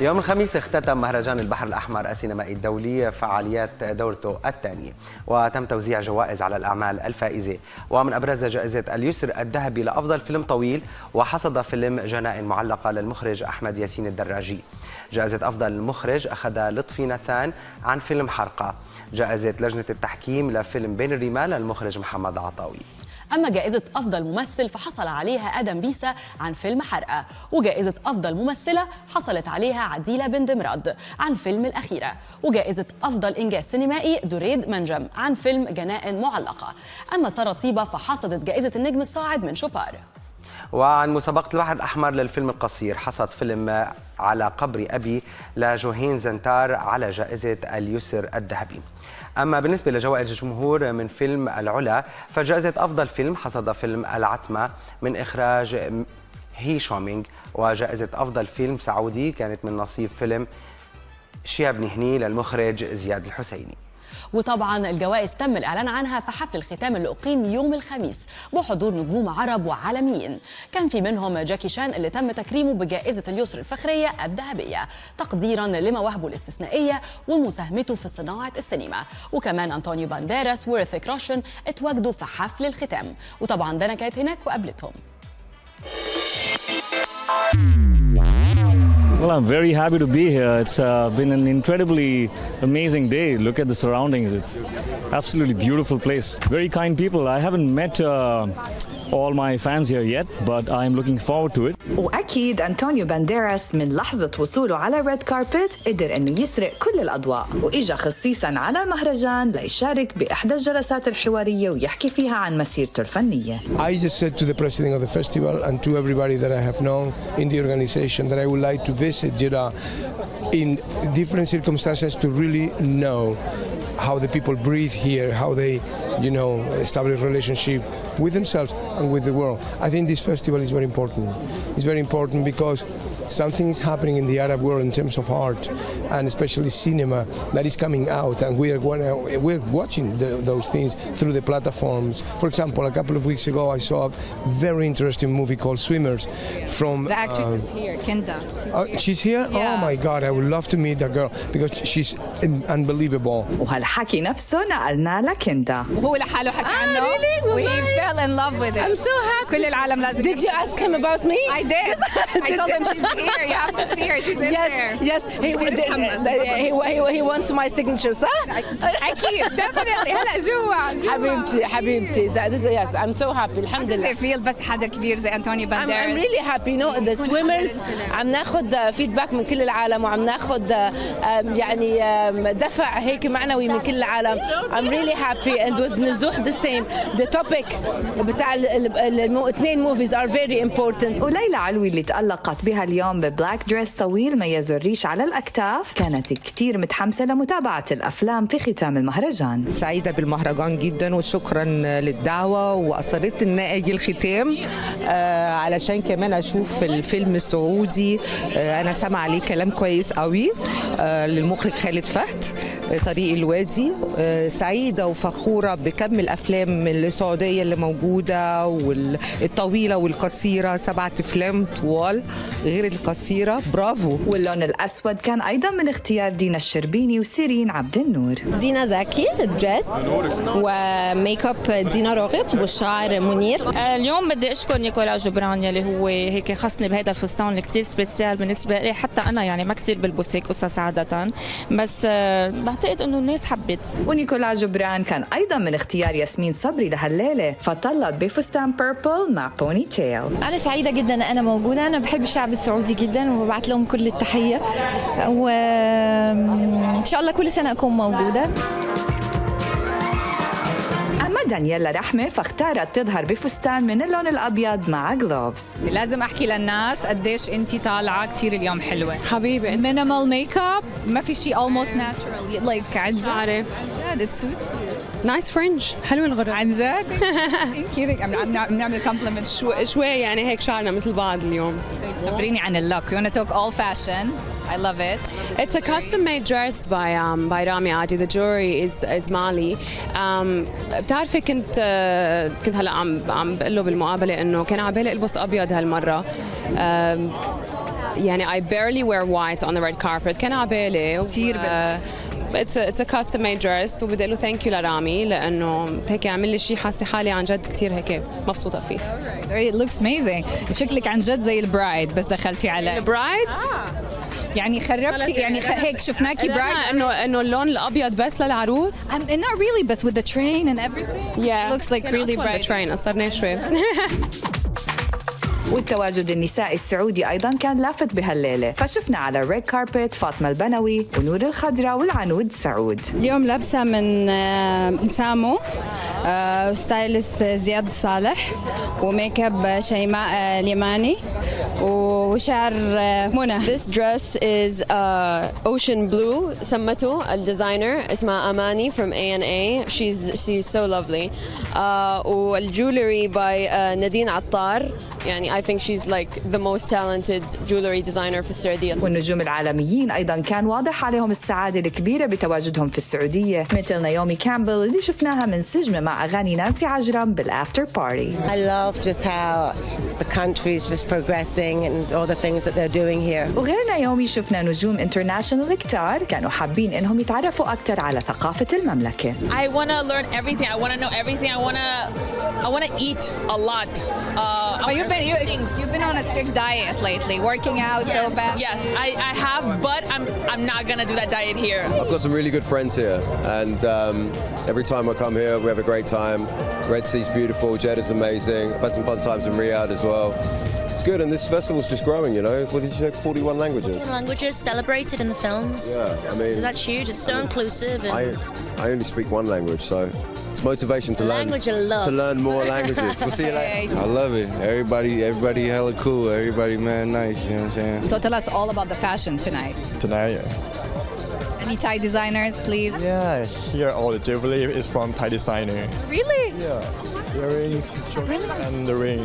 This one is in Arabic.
يوم الخميس اختتم مهرجان البحر الأحمر السينمائي الدولي فعاليات دورته الثانية، وتم توزيع جوائز على الأعمال الفائزة، ومن أبرز جائزة اليسر الذهبي لأفضل فيلم طويل، وحصد فيلم جنائن معلقة للمخرج أحمد ياسين الدراجي. جائزة أفضل مخرج أخذ لطفي نثان عن فيلم حرقة. جائزة لجنة التحكيم لفيلم بين الرمال للمخرج محمد عطاوي. أما جائزة أفضل ممثل فحصل عليها آدم بيسا عن فيلم حرقة، وجائزة أفضل ممثلة حصلت عليها عديلة بن دمراد عن فيلم الأخيرة، وجائزة أفضل إنجاز سينمائي دريد منجم عن فيلم جنائن معلقة. أما سارة طيبة فحصدت جائزة النجم الصاعد من شوبار. وعن مسابقة البحر الأحمر للفيلم القصير حصد فيلم على قبر أبي لجوهين زنتار على جائزة اليسر الذهبي. أما بالنسبة لجوائز الجمهور من فيلم العلا فجائزة أفضل فيلم حصد فيلم العتمة من إخراج هي شومينغ، وجائزة أفضل فيلم سعودي كانت من نصيب فيلم شياب نهني للمخرج زياد الحسيني. وطبعا الجوائز تم الإعلان عنها في حفل الختام اللي أقيم يوم الخميس بحضور نجوم عرب وعالميين. كان في منهم جاكي شان اللي تم تكريمه بجائزة اليسر الفخرية الذهبية تقديرا لمواهبه الاستثنائية ومساهمته في صناعة السينما، وكمان أنطونيو بانديراس ورثيك روشن اتواجدوا في حفل الختام، وطبعا دانا كانت هناك وقابلتهم. Well, I'm very happy to be here. It's been an incredibly amazing day. Look at the surroundings. It's absolutely beautiful place. Very kind people. I haven't met all my fans here yet, but I'm looking forward to it. وأكيد أنطونيو بانديراس من لحظة وصوله على ريد كاربت قدر إنه يسرق كل الأضواء، وإجا خصيصاً على المهرجان ليشارك بإحدى الجلسات الحوارية ويحكي فيها عن مسيرته الفنية. I just said to the president of the festival and to everybody that I have known in the organization that I would like to visit Jeddah in different circumstances to really know how the people breathe here, how they, establish relationship with themselves and with the world. I think this festival is very important. It's very important because something is happening in the Arab world in terms of art and especially cinema that is coming out, and we're watching those things through the platforms. For example, a couple of weeks ago I saw a very interesting movie called Swimmers from the actress is here, Kenda. She's here? Yeah. Oh my God, I would love to meet that girl because she's unbelievable. وهالحكي نفسه نقلنا لكندا. وهو لحاله حكى عنه. Really? We fell in love with it. I'm so happy. كل العالم لازم. Did you ask him about me? I did. I told him she's here. You have to see her. She's in there. Yes. He wants my signature, صح؟ أكيد. Definitely. هلا جوا. حبيبتي. Yes, I'm so happy. الحمد لله. I feel بس حدا كبير زي أنطونيو بانديراس. I'm really happy. The swimmers عم ناخد فيدباك من كل العالم وعم ناخد يعني دفع هيك معنوي من كل العالم. I'm really happy and with نزوح the same. The topic بتاع الاثنين movies are very important. وليلى علوي اللي تألقت بها اليوم ببلاك دريس طويل ميز الريش على الأكتاف كانت كتير متحمسة لمتابعة الأفلام في ختام المهرجان. سعيدة بالمهرجان جدا وشكرا للدعوة، وأصريت إن أجي الختام علشان كمان أشوف الفيلم السعودي. أنا سامع عليه كلام كويس قوي للمخرج خالد فهد، طريق الوادي. سعيدة وفخورة بكم الأفلام السعودية اللي موجودة والطويلة والقصيرة، 7 أفلام طوال غير القصيرة. برافو. واللون الأسود كان أيضا من اختيار دينا الشربيني وسيرين عبد النور. زينة زكي دريس وميك اب دينا راغب والشعر منير. اليوم بدي أشكر نيكولا جبران يلي هو هيك خصني بهذا الفستان اللي كتير سبيسيال بالنسبة لي. حتى أنا يعني ما كتير بلبس هيك قصص عادة، بس بعتقد إنه الناس حبت. ونيكولا جبران كان أيضا من اختيار ياسمين صبري لهالليلة، فطلت بفستان بيربل مع بوني تيل. أنا سعيدة جدا أنا موجودة. أنا بحب الشعب السعودي جدا وببعت لهم كل التحية، وإن شاء الله كل سنة أكون موجودة. أما دانييلا رحمة فاختارت تظهر بفستان من اللون الأبيض مع جلوفز. لازم أحكي للناس قديش أنتي طالعة كتير اليوم حلوة حبيبي. مينيمال ميك اب، ما في شيء almost natural like عن جد. عارف. it suits you. نايس فرنج. حلو الغرة. عن جد. كذا عم نعمل كومبلمنت. شوي يعني هيك شعرنا مثل بعض اليوم. خبريني عن اللوك. You wanna talk all fashion. I love it. It's a custom-made dress by Rami Adi. The jewelry is Mali. بتعرفي كنت هلا عم بقول له بالمقابلة إنه كان عبالي ألبس أبيض هالمرة. يعني I barely wear white on the red carpet. كان عبالي كتير it's a custom made dress وبدي له ثانك يو لرامي لانه هيك عمل لي شيء حاسه حالي عن جد كثير هيك مبسوطه فيه. It looks amazing. شكلك عن جد زي البرايد بس دخلتي على البرايد يعني خربتي يعني هيك شفناكي برايد انه اللون الابيض بس للعروس. not really but with the train and everything. Yeah. It looks like really bright. train قصرناه شوي. والتواجد النسائي السعودي أيضا كان لافت بهالليلة، فشفنا على الريد كاربت فاطمة البنوي ونور الخضراء والعنود سعود. اليوم لابسة من سامو، ستايلست زياد الصالح، وميك اب شيماء اليماني، وشعر منى. This dress is ocean blue. سمته الديزاينر اسمها أماني from A&A. She's so lovely. والجولري by نادين عطار. يعني I think she's like the most talented jewelry designer في السعودية. والنجوم العالميين أيضا كان واضح عليهم السعادة الكبيرة بتواجدهم في السعودية، مثل نايومي كامبل اللي شفناها منسجمة مع أغاني نانسي عجرم بالآفتر بارتي. I love just how the country is just progressing and all the things that they're doing here. وغير نايومي شفنا نجوم انترناشونال كتار كانوا حابين إنهم يتعرفوا أكثر على ثقافة المملكة. I want to learn everything. I want to know everything. I want to eat a lot. You've been on a strict diet lately, working out so bad. Yes, I have, but I'm not gonna do that diet here. I've got some really good friends here, and every time I come here, we have a great time. Red Sea's beautiful, Jeddah's amazing. I've had some fun times in Riyadh as well. It's good, and this festival's just growing, you know. What did you say? 41 languages. 41 languages celebrated in the films. Yeah, I mean. So that's huge. It's so inclusive. And I only speak one language, so it's motivation to learn more languages. We'll see you later. I love it. Everybody hella cool. Everybody man nice, you know what I'm saying? So tell us all about the fashion tonight. Tonight. Any Thai designers, please? Yeah, here all the jewelry is from Thai designer. Really? Yeah. Earrings, and the ring.